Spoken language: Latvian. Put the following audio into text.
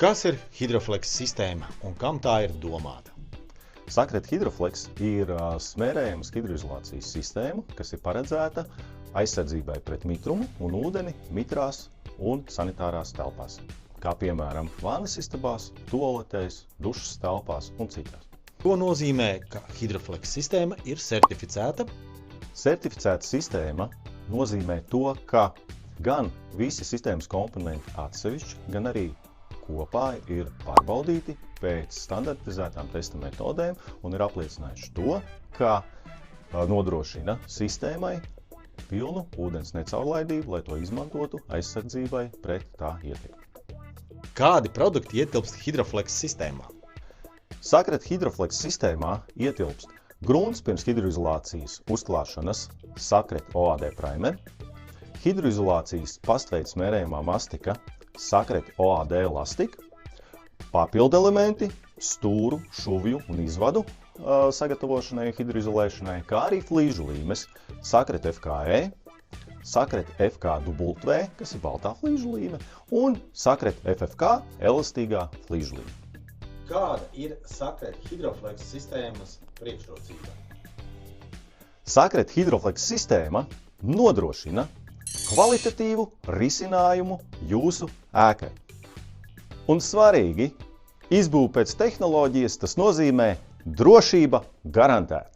Kas ir Hydroflex sistēma un kam tā ir domāta? Sakret Hydroflex ir smērējamas hidroizolācijas sistēma, kas ir paredzēta aizsardzībai pret mitrumu un ūdeni mitrās un sanitārās telpās, kā piemēram vannas istabās, tualetēs, dušas telpās un citās. Ko nozīmē, ka Hydroflex sistēma ir certificēta? Certificēta sistēma nozīmē to, ka gan visi sistēmas komponenti atsevišķi, gan arī kopā ir pārbaudīti pēc standartizētām testa metodēm un ir apliecinājuši to, ka nodrošina sistēmai pilnu ūdens necaurlaidību, lai to izmantotu aizsardzībai pret tā ietekmi. Kādi produkti ietilpst Hydroflex sistēmā? Sakret Hydroflex sistēmā ietilpst grunts pirms hidroizolācijas uzklāšanas Sakret OAD primer, hidroizolācijas pastveids smērējumā mastika Sakret OAD elastika, papildelementi, stūru, šuvju un izvadu sagatavošanai un hidroizolēšanai, kā arī flīžu līmes Sakret FKE, Sakret FKW, kas ir baltā flīžu līme, un Sakret FFK elastīgā flīžu līme. Kāda ir Sakret Hydroflex sistēmas priekšrocība? Sakret Hydroflex sistēma nodrošina kvalitatīvu risinājumu jūsu ēkai. Un svarīgi, izbūve pēc tehnoloģijas, tas nozīmē drošība garantēta.